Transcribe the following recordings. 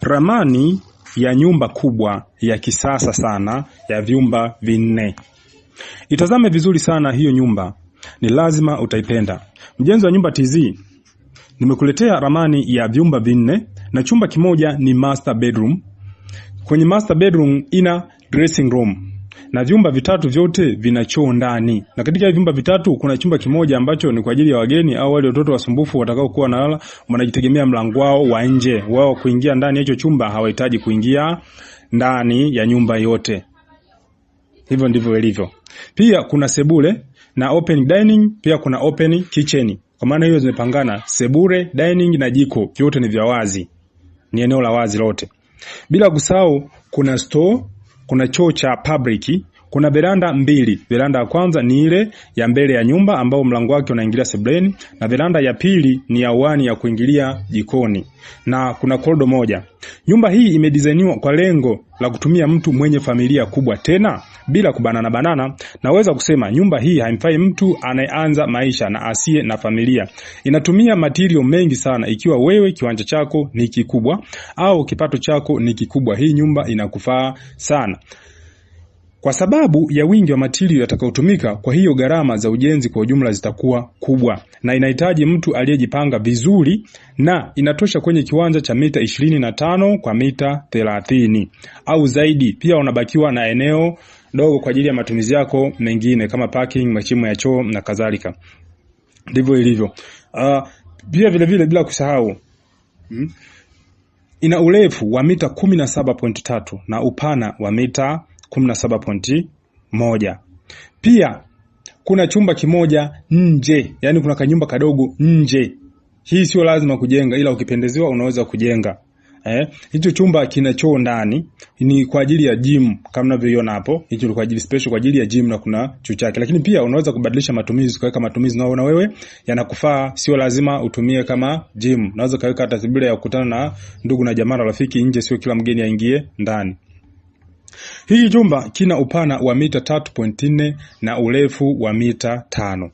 Ramani ya nyumba kubwa ya kisasa sana ya vyumba 4. Itazame vizuri sana hiyo nyumba. Ni lazima utaipenda. Mjenzi wa Nyumba TZ, nimekuletea ramani ya vyumba 4 na chumba kimoja ni master bedroom. Kwenye master bedroom ina dressing room. Na vyumba 3 vyote vina choo ndani. Na katika vyumba 3 kuna chumba kimoja ambacho ni kwa ajili ya wageni au wale watoto wasumbufu watakao kuwa nalala, wanajitegemea mlango wao wa nje. Wao kuingia ndani hicho chumba hawahitaji kuingia ndani ya nyumba yote. Hivyo ndivyo ilivyo. Pia kuna sebule na open dining, pia kuna open kitchen. Kwa maana hiyo zimepangana sebule, dining na jiko, vyote ni vya wazi. Ni eneo la wazi lote. Bila kusahau kuna store, kuna choo cha public, kuna veranda 2. Veranda ya kwanza ni ile ya mbele ya nyumba ambao mlango wake unaingilia sebuleni, na veranda ya pili ni ya uani ya kuingilia jikoni. Na kuna corridor moja. Nyumba hii imedesigniwa kwa lengo la kutumia mtu mwenye familia kubwa, tena bila kubanana. Naweza kusema nyumba hii haimfai mtu anayeanza maisha na asiye na familia. Inatumia material mengi sana. Ikiwa wewe kiwanja chako ni kikubwa au kipato chako ni kikubwa, hii nyumba inakufaa sana. Kwa sababu ya wingi wa material yatakayotumika, kwa hiyo gharama za ujenzi kwa ujumla zitakuwa kubwa, na inahitaji mtu aliyejipanga vizuri, na inatosha kwenye kiwanja cha mita 25 kwa mita 30 au zaidi. Pia unabakiwa na eneo dogo kwa ajili ya matumizi yako mengine kama parking, mashimo ya choo na kadhalika. Ndivyo ilivyo. Pia vile vile bila kusahau ina urefu wa mita 17.3 na upana wa mita 17.1. Pia kuna chumba kimoja nje, yani kuna kanyumba kadogo nje. Hii sio lazima kujenga, ila ukipendezewa unaweza kujenga. Hicho chumba kina choo ndani, ni kwa ajili ya gym kama unavyoiona hapo. Hicho ni kwa ajili special kwa ajili ya gym na kuna choo chake. Lakini pia unaweza kubadilisha matumizi, kaweka matumizi na wewe yanakufaa, sio lazima utumie kama gym. Unaweza kaweka hata sebule ya kukutana na ndugu na jamaa rafiki nje, sio kila mgeni aingie ndani. Hii chumba kina upana wa mita 3.4 na urefu wa mita 5.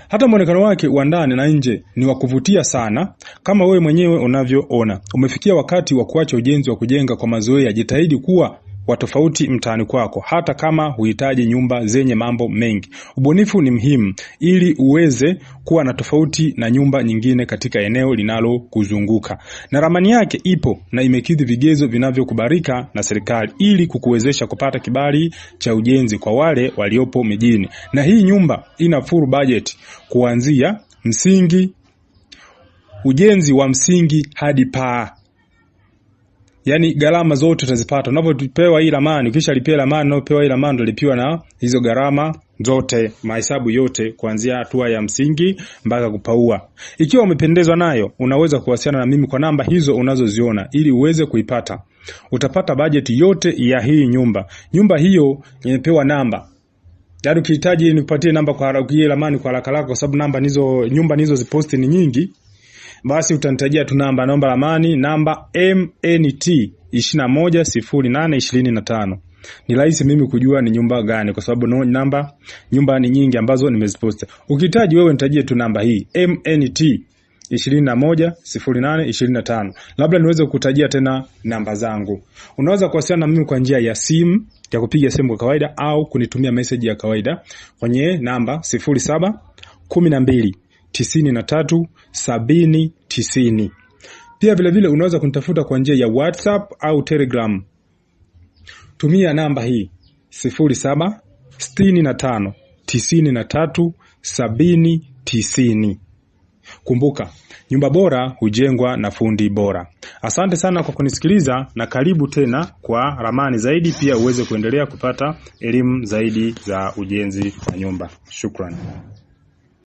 Hata muonekano wake wa ndani na nje ni wa kuvutia sana, kama wewe mwenyewe unavyoona. Umefikia wakati wa kuacha ujenzi wa kujenga kwa mazoea. Jitahidi kuwa wa tofauti mtaani kwako, hata kama huhitaji nyumba zenye mambo mengi. Ubunifu ni muhimu ili uweze kuwa na tofauti na nyumba nyingine katika eneo linalo kuzunguka. Na ramani yake ipo na imekidhi vigezo vinavyokubalika na serikali ili kukuwezesha kupata kibali cha ujenzi kwa wale waliopo mijini. Na hii nyumba ina full budget kuanzia msingi, ujenzi wa msingi hadi paa. Yani gharama zote utazipata. Unapopewa hii ramani, ukisha lipia ramani na upewa hii ramani utalipiwa na hizo gharama zote, mahesabu yote kuanzia hatua ya msingi mpaka kupaua. Ikiwa umependezwa nayo, unaweza kuwasiliana na mimi kwa namba hizo unazoziona ili uweze kuipata. Utapata bajeti yote ya hii nyumba. Nyumba hiyo imepewa namba. Yaani ukihitaji nipatie namba kwa haraka, hii ramani kwa haraka kwa sababu nyumba nizo ziposti ni nyingi. Basi utanitajia tu namba, naomba ramani, namba MNT 210825. Ni rahisi mimi kujua ni nyumba gani kwa sababu nyumba ni nyingi ambazo nimeziposta. Ukihitaji wewe nitajie tu namba hii MNT 210825. Labda niweze kukutajia tena namba zangu. Unaweza kuwasiliana na mimi kwa njia ya simu, ya kupiga simu kwa kawaida au kunitumia message ya kawaida kwenye namba 0712937090. Pia vile vile unaweza kunitafuta kwa njia ya WhatsApp au Telegram. Tumia namba hii 0765937090. Kumbuka, nyumba bora hujengwa na fundi bora. Asante sana kwa kunisikiliza na karibu tena kwa ramani zaidi, pia uweze kuendelea kupata elimu zaidi za ujenzi wa nyumba. Shukrani.